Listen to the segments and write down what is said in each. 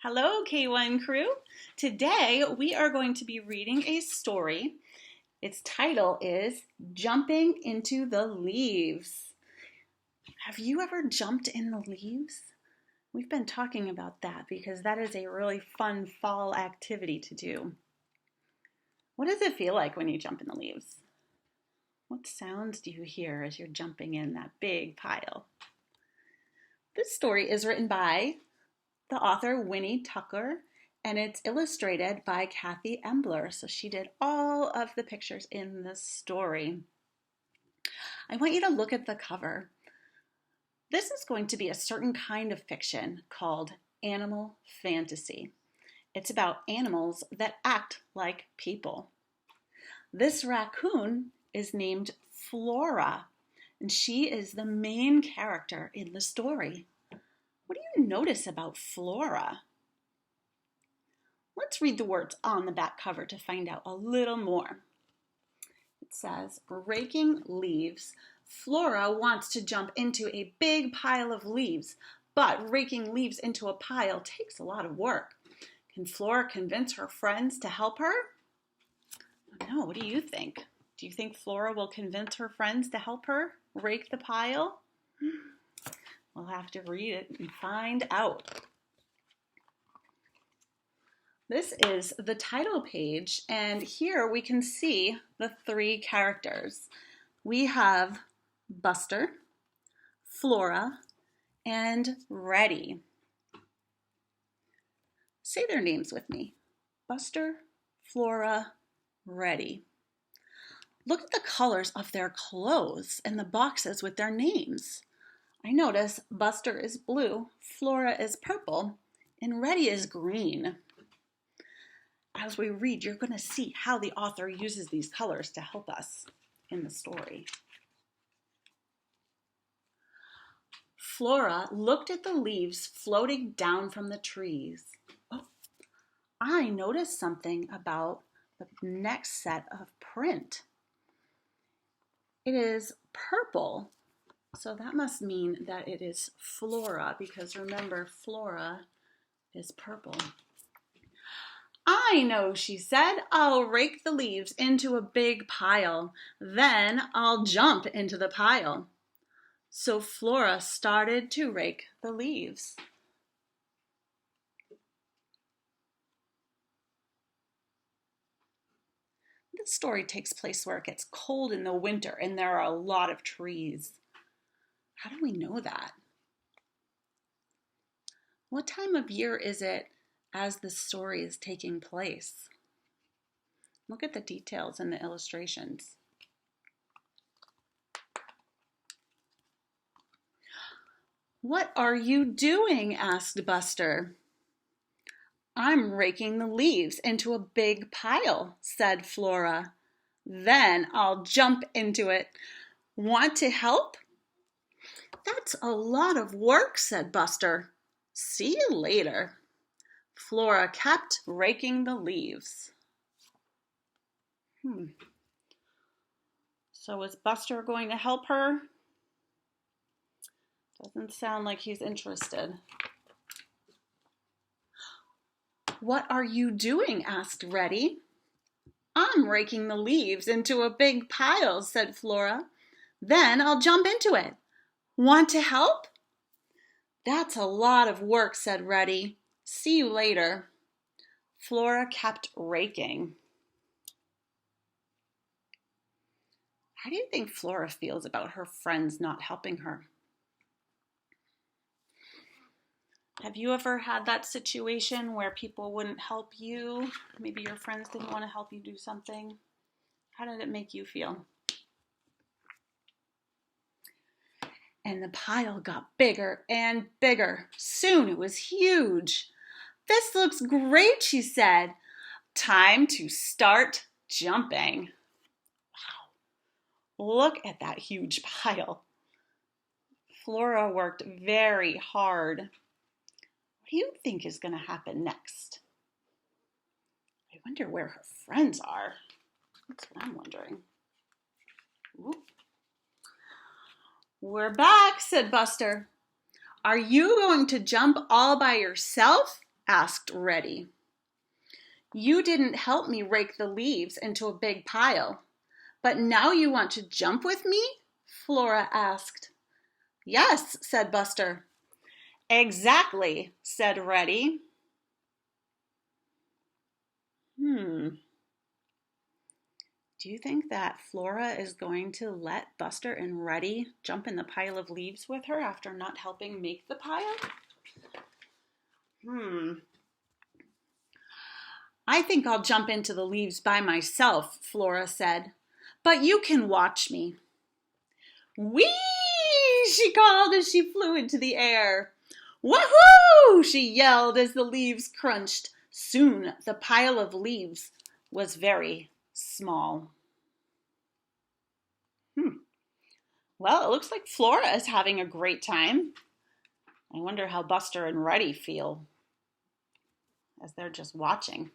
Hello, K1 crew. Today we are going to be reading a story. Its title is Jumping into the Leaves. Have you ever jumped in the leaves? We've been talking about that because that is a really fun fall activity to do. What does it feel like when you jump in the leaves? What sounds do you hear as you're jumping in that big pile? This story is written by the author Winnie Tucker, and it's illustrated by Kathy Embler. So she did all of the pictures in this story. I want you to look at the cover. This is going to be a certain kind of fiction called animal fantasy. It's about animals that act like people. This raccoon is named Flora, and she is the main character in the story. What do you notice about Flora? Let's read the words on the back cover to find out a little more. It says, raking leaves. Flora wants to jump into a big pile of leaves, but raking leaves into a pile takes a lot of work. Can Flora convince her friends to help her? I don't know, what do you think? Do you think Flora will convince her friends to help her rake the pile? We'll have to read it and find out. This is the title page, and here we can see the three characters. We have Buster, Flora, and Reddy. Say their names with me. Buster, Flora, Reddy. Look at the colors of their clothes and the boxes with their names. I notice Buster is blue, Flora is purple, and Reddy is green. As we read, you're going to see how the author uses these colors to help us in the story. Flora looked at the leaves floating down from the trees. Oh, I noticed something about the next set of print. It is purple. So that must mean that it is Flora, because remember, Flora is purple. I know, she said. I'll rake the leaves into a big pile. Then I'll jump into the pile. So Flora started to rake the leaves. This story takes place where it gets cold in the winter and there are a lot of trees. How do we know that? What time of year is it as the story is taking place? Look at the details in the illustrations. What are you doing? Asked Buster. I'm raking the leaves into a big pile, said Flora. Then I'll jump into it. Want to help? That's a lot of work, said Buster. See you later. Flora kept raking the leaves. So is Buster going to help her? Doesn't sound like he's interested. What are you doing? Asked Reddy. I'm raking the leaves into a big pile, said Flora. Then I'll jump into it. Want to help? That's a lot of work, said Reddy. See you later. Flora kept raking. How do you think Flora feels about her friends not helping her? Have you ever had that situation where people wouldn't help you? Maybe your friends didn't want to help you do something. How did it make you feel? And the pile got bigger and bigger. Soon it was huge. This looks great, she said. Time to start jumping. Wow. Look at that huge pile. Flora worked very hard. What do you think is going to happen next? I wonder where her friends are. That's what I'm wondering. Ooh. We're back, said Buster. Are you going to jump all by yourself? asked Reddy. You didn't help me rake the leaves into a big pile, but now you want to jump with me? Flora asked. Yes, said Buster. Exactly, said Reddy. Do you think that Flora is going to let Buster and Reddy jump in the pile of leaves with her after not helping make the pile? I think I'll jump into the leaves by myself, Flora said. But you can watch me. Whee! She called as she flew into the air. Woohoo! She yelled as the leaves crunched. Soon the pile of leaves was very small. Well, it looks like Flora is having a great time. I wonder how Buster and Reddy feel as they're just watching.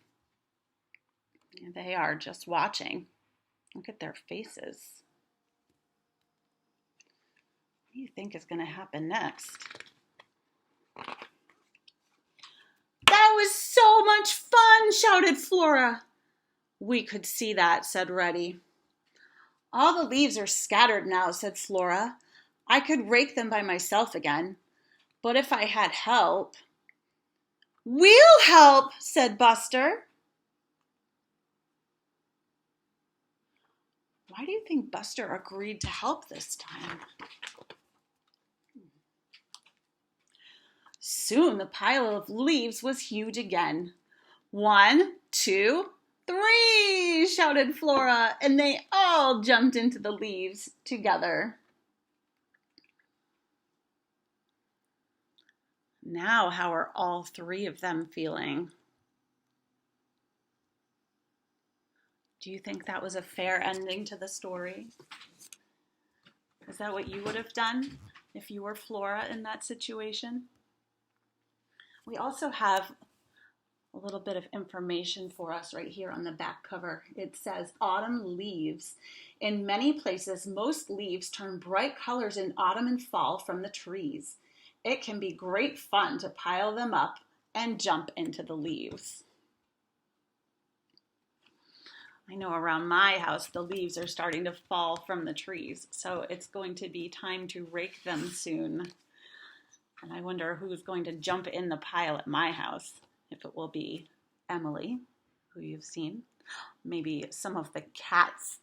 They are just watching. Look at their faces. What do you think is going to happen next? That was so much fun, shouted Flora. We could see that, said Reddy. All the leaves are scattered now, said Flora. I could rake them by myself again, but if I had help... We'll help, said Buster. Why do you think Buster agreed to help this time? Soon the pile of leaves was huge again. 1, 2, 3, shouted Flora, and they all jumped into the leaves together. Now, how are all 3 of them feeling? Do you think that was a fair ending to the story? Is that what you would have done if you were Flora in that situation? We also have a little bit of information for us right here on the back cover. It says autumn leaves. In many places, most leaves turn bright colors in autumn and fall from the trees. It can be great fun to pile them up and jump into the leaves. I know around my house the leaves are starting to fall from the trees, so it's going to be time to rake them soon. And I wonder who's going to jump in the pile at my house. If it will be Emily, who you've seen, maybe some of the cats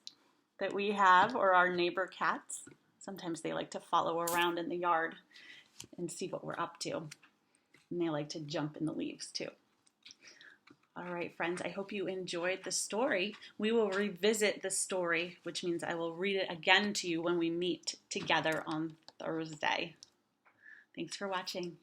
that we have or our neighbor cats. Sometimes they like to follow around in the yard and see what we're up to. And they like to jump in the leaves too. All right, friends, I hope you enjoyed the story. We will revisit the story, which means I will read it again to you when we meet together on Thursday. Thanks for watching.